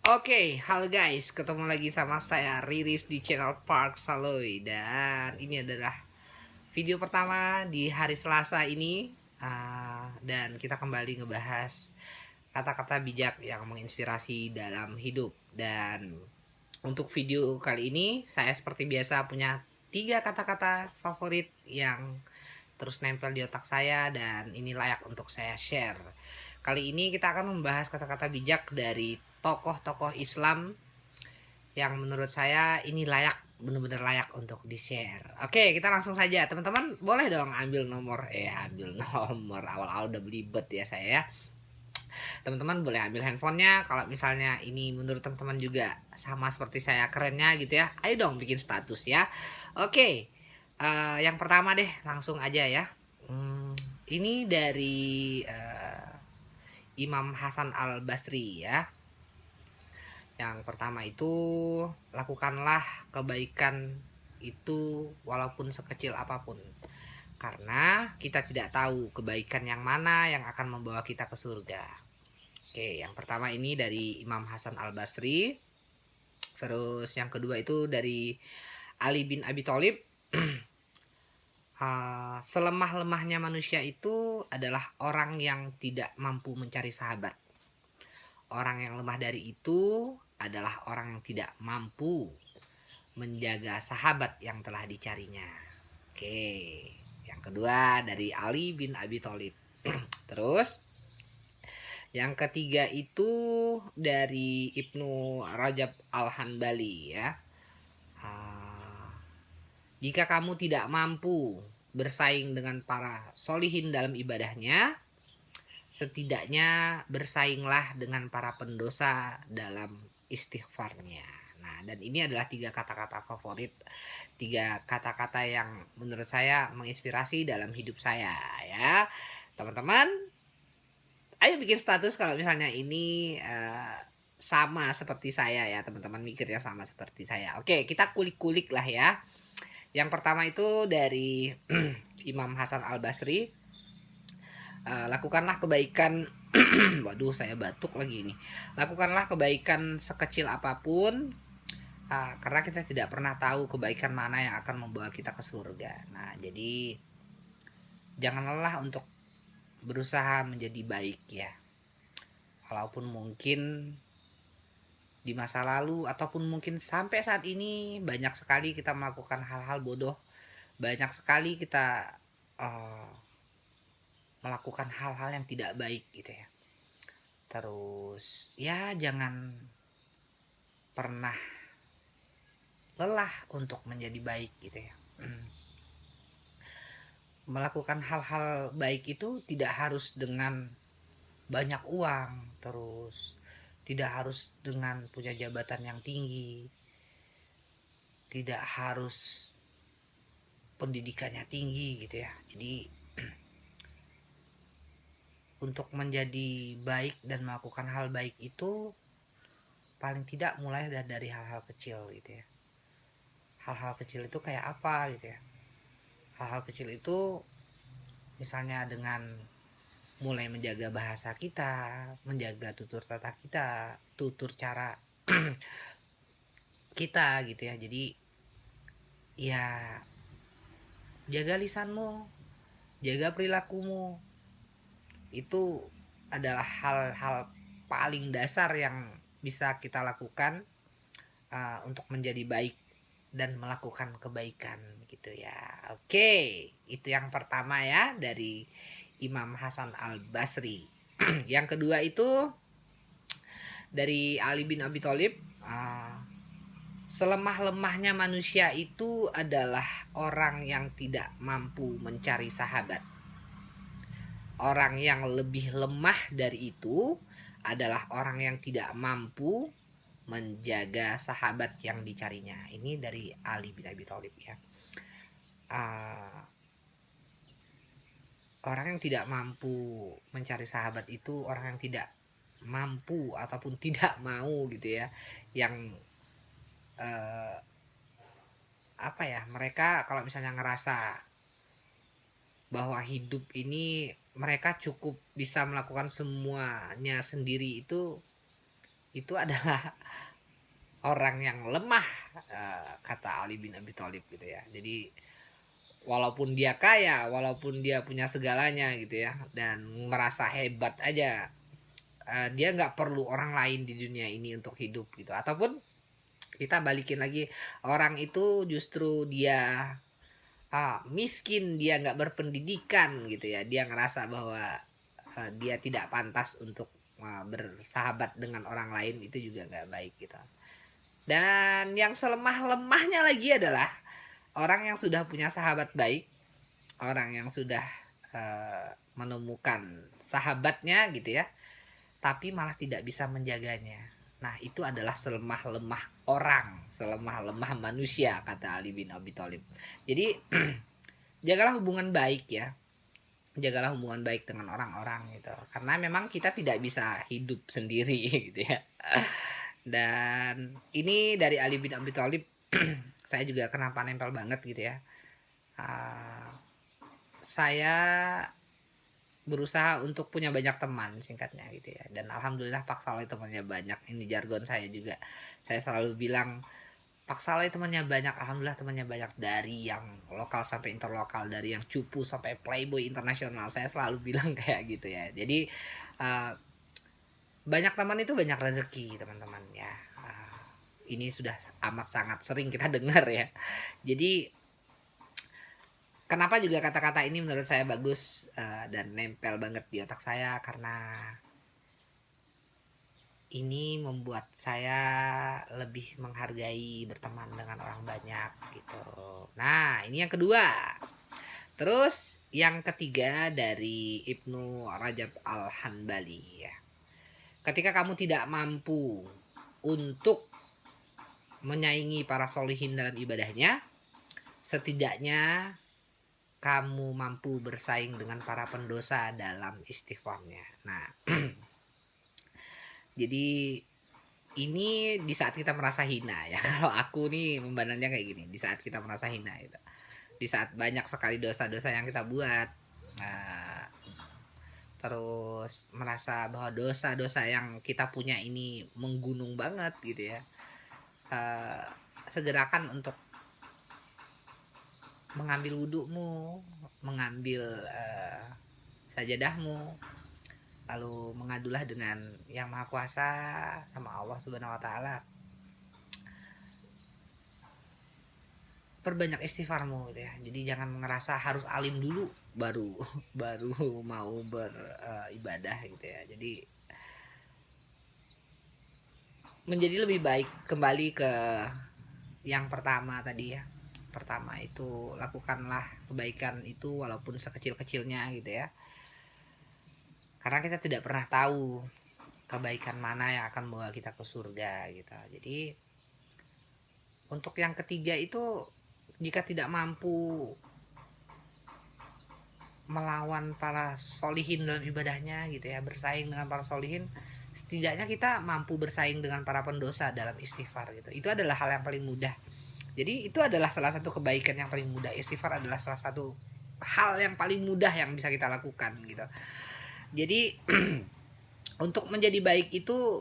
Oke, halo guys, ketemu lagi sama saya Riris di channel Park Saloy. Dan ini adalah video pertama di hari Selasa ini. Dan kita kembali ngebahas kata-kata bijak yang menginspirasi dalam hidup. Dan untuk video kali ini, saya seperti biasa punya 3 kata-kata favorit yang terus nempel di otak saya dan ini layak untuk saya share. Kali ini kita akan membahas kata-kata bijak dari tokoh-tokoh Islam yang menurut saya ini layak, benar-benar layak untuk di-share. Oke, kita langsung saja. Teman-teman boleh dong ambil nomor, ambil nomor. Awal-awal udah belibet ya saya ya. Teman-teman boleh ambil handphonenya. Kalau misalnya ini menurut teman-teman juga sama seperti saya kerennya gitu ya, ayo dong bikin status ya. Oke, yang pertama deh langsung aja ya. Ini dari Imam Hasan Al Basri ya. Yang pertama itu, lakukanlah kebaikan itu walaupun sekecil apapun. Karena kita tidak tahu kebaikan yang mana yang akan membawa kita ke surga. Oke, yang pertama ini dari Imam Hasan Al Basri. Terus yang kedua itu dari Ali bin Abi Thalib. Selemah-lemahnya manusia itu adalah orang yang tidak mampu mencari sahabat. Orang yang lemah dari itu adalah orang yang tidak mampu menjaga sahabat yang telah dicarinya. Oke, yang kedua dari Ali bin Abi Thalib. Terus yang ketiga itu dari Ibnu Rajab Al-Hanbali ya. Jika kamu tidak mampu bersaing dengan para solihin dalam ibadahnya, setidaknya bersainglah dengan para pendosa dalam istighfarnya. Nah, dan ini adalah 3 kata-kata favorit, 3 kata-kata yang menurut saya menginspirasi dalam hidup saya ya. Teman-teman, ayo bikin status kalau misalnya ini sama seperti saya ya, teman-teman mikirnya sama seperti saya. Oke, kita kulik-kulik lah ya. Yang pertama itu dari Imam Hasan Al Basri. Lakukanlah kebaikan. Waduh, saya batuk lagi ini. Lakukanlah kebaikan sekecil apapun, karena kita tidak pernah tahu kebaikan mana yang akan membawa kita ke surga. Nah, jadi jangan lelah untuk berusaha menjadi baik ya. Walaupun mungkin di masa lalu ataupun mungkin sampai saat ini banyak sekali kita melakukan hal-hal bodoh, banyak sekali kita melakukan hal-hal yang tidak baik gitu ya. Terus ya jangan pernah lelah untuk menjadi baik gitu ya. Melakukan hal-hal baik itu tidak harus dengan banyak uang, terus tidak harus dengan punya jabatan yang tinggi, tidak harus pendidikannya tinggi gitu ya. Jadi untuk menjadi baik dan melakukan hal baik itu paling tidak mulai dari hal-hal kecil gitu ya. Hal-hal kecil itu kayak apa gitu ya. Hal-hal kecil itu misalnya dengan mulai menjaga bahasa kita, menjaga tutur kata kita, tutur cara kita gitu ya. Jadi ya jaga lisanmu, jaga perilakumu. Itu adalah hal-hal paling dasar yang bisa kita lakukan untuk menjadi baik dan melakukan kebaikan gitu ya. Oke, itu yang pertama ya dari Imam Hasan Al Basri. Yang kedua itu dari Ali bin Abi Thalib. Selemah-lemahnya manusia itu adalah orang yang tidak mampu mencari sahabat. Orang yang lebih lemah dari itu adalah orang yang tidak mampu menjaga sahabat yang dicarinya. Ini dari Ali bin Abi Thalib ya. Orang yang tidak mampu mencari sahabat itu orang yang tidak mampu ataupun tidak mau gitu ya. Yang apa ya, mereka kalau misalnya ngerasa bahwa hidup ini mereka cukup bisa melakukan semuanya sendiri, itu itu adalah orang yang lemah, kata Ali bin Abi Thalib gitu ya. Jadi walaupun dia kaya, walaupun dia punya segalanya gitu ya, dan merasa hebat aja, dia nggak perlu orang lain di dunia ini untuk hidup gitu. Ataupun kita balikin lagi, orang itu justru dia miskin, dia nggak berpendidikan gitu ya, dia ngerasa bahwa dia tidak pantas untuk bersahabat dengan orang lain, itu juga nggak baik gitu. Dan yang selemah-lemahnya lagi adalah orang yang sudah punya sahabat baik, orang yang sudah menemukan sahabatnya gitu ya, tapi malah tidak bisa menjaganya. Nah, itu adalah selemah-lemah orang, selemah-lemah manusia, kata Ali bin Abi Thalib. Jadi jagalah hubungan baik ya. Jagalah hubungan baik dengan orang-orang gitu. Karena memang kita tidak bisa hidup sendiri gitu ya. Dan ini dari Ali bin Abi Thalib saya juga kenapa nempel banget gitu ya. Saya berusaha untuk punya banyak teman, singkatnya gitu ya. Dan alhamdulillah Pak Saleh temannya banyak. Ini jargon saya juga. Saya selalu bilang Pak Saleh temannya banyak, alhamdulillah temannya banyak, dari yang lokal sampai interlokal, dari yang cupu sampai playboy internasional. Saya selalu bilang kayak gitu ya. Jadi banyak teman itu banyak rezeki, teman-teman ya. Ini sudah amat sangat sering kita dengar ya. Jadi kenapa juga kata-kata ini menurut saya bagus dan nempel banget di otak saya, karena ini membuat saya lebih menghargai berteman dengan orang banyak gitu. Nah, ini yang kedua. Terus yang ketiga dari Ibnu Rajab Al-Hanbali ya. Ketika kamu tidak mampu untuk menyaingi para solihin dalam ibadahnya, setidaknya kamu mampu bersaing dengan para pendosa dalam istighfarnya. Nah, jadi ini di saat kita merasa hina ya. Kalau aku nih memandangnya kayak gini, di saat kita merasa hina itu, di saat banyak sekali dosa-dosa yang kita buat, terus merasa bahwa dosa-dosa yang kita punya ini menggunung banget gitu ya, segerakan untuk mengambil wudhumu, mengambil sajadahmu, lalu mengadulah dengan yang maha kuasa, sama Allah subhanahu wa ta'ala. Perbanyak istighfarmu gitu ya. Jadi jangan ngerasa harus alim dulu baru mau beribadah gitu ya. Jadi menjadi lebih baik, kembali ke yang pertama tadi ya. Pertama itu lakukanlah kebaikan itu walaupun sekecil-kecilnya gitu ya. Karena kita tidak pernah tahu kebaikan mana yang akan membawa kita ke surga gitu. Jadi untuk yang ketiga itu, jika tidak mampu melawan para solihin dalam ibadahnya gitu ya, bersaing dengan para solihin, setidaknya kita mampu bersaing dengan para pendosa dalam istighfar gitu. Itu adalah hal yang paling mudah. Jadi itu adalah salah satu kebaikan yang paling mudah. Istighfar adalah salah satu hal yang paling mudah yang bisa kita lakukan gitu. Jadi untuk menjadi baik itu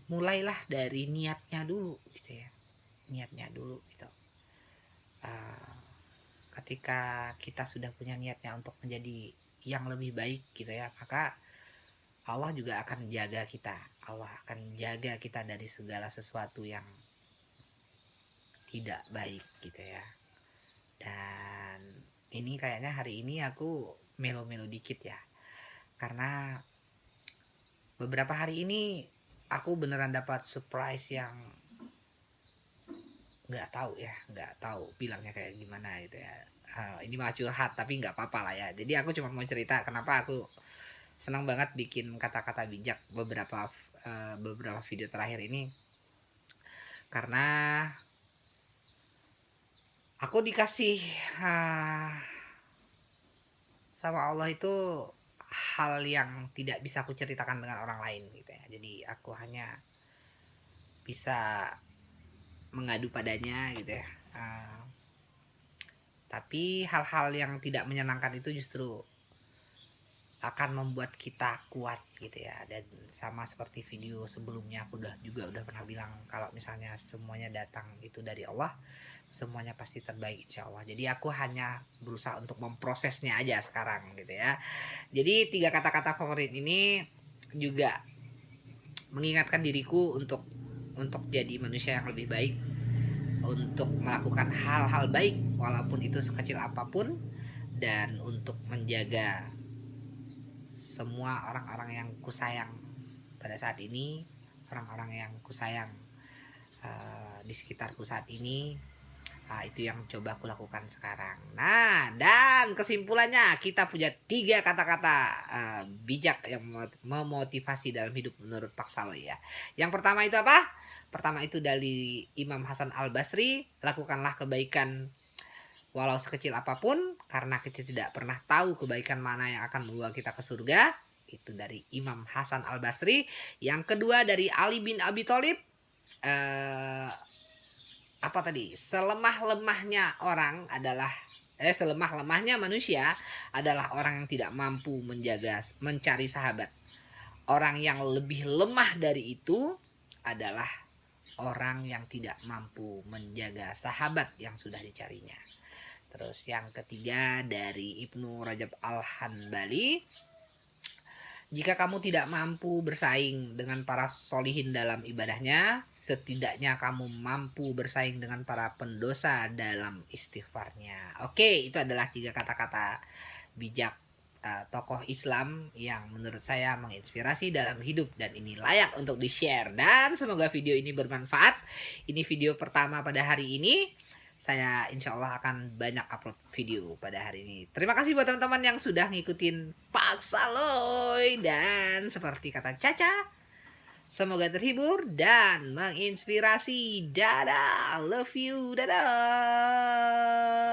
mulailah dari niatnya dulu gitu ya. Niatnya dulu gitu. Ketika kita sudah punya niatnya untuk menjadi yang lebih baik gitu ya, maka Allah juga akan jaga kita. Allah akan jaga kita dari segala sesuatu yang tidak baik gitu ya. Dan ini kayaknya hari ini aku melo-melo dikit ya, karena beberapa hari ini aku beneran dapat surprise yang nggak tahu bilangnya kayak gimana gitu ya. Ini mah curhat tapi nggak apa-apa lah ya. Jadi aku cuma mau cerita kenapa aku senang banget bikin kata-kata bijak beberapa video terakhir ini, karena aku dikasih sama Allah itu hal yang tidak bisa aku ceritakan dengan orang lain gitu ya. Jadi aku hanya bisa mengadu padanya gitu ya. Tapi hal-hal yang tidak menyenangkan itu justru akan membuat kita kuat gitu ya. Dan sama seperti video sebelumnya aku udah pernah bilang, kalau misalnya semuanya datang itu dari Allah, semuanya pasti terbaik insya Allah. Jadi aku hanya berusaha untuk memprosesnya aja sekarang gitu ya. Jadi 3 kata-kata favorit ini juga mengingatkan diriku untuk jadi manusia yang lebih baik, untuk melakukan hal-hal baik walaupun itu sekecil apapun, dan untuk menjaga semua orang-orang yang kusayang pada saat ini, orang-orang yang kusayang di sekitarku saat ini. Itu yang coba aku lakukan sekarang. Nah, dan kesimpulannya kita punya 3 kata-kata bijak yang memotivasi dalam hidup menurut Pak Saloy ya. Yang pertama itu apa? Pertama itu dari Imam Hasan Al-Basri, lakukanlah kebaikan walau sekecil apapun, karena kita tidak pernah tahu kebaikan mana yang akan membawa kita ke surga. Itu dari Imam Hasan Al-Basri. Yang kedua dari Ali bin Abi Thalib, apa tadi? Selemah-lemahnya orang adalah selemah-lemahnya manusia adalah orang yang tidak mampu mencari sahabat. Orang yang lebih lemah dari itu adalah orang yang tidak mampu menjaga sahabat yang sudah dicarinya. Terus yang ketiga dari Ibnu Rajab Al-Hanbali, jika kamu tidak mampu bersaing dengan para solihin dalam ibadahnya, setidaknya kamu mampu bersaing dengan para pendosa dalam istighfarnya. Oke, itu adalah 3 kata-kata bijak tokoh Islam yang menurut saya menginspirasi dalam hidup, dan ini layak untuk di-share. Dan semoga video ini bermanfaat. Ini video pertama pada hari ini. Saya insya Allah akan banyak upload video pada hari ini. Terima kasih buat teman-teman yang sudah ngikutin Pak Saloy. Dan seperti kata Caca, semoga terhibur dan menginspirasi. Dadah, love you, dadah.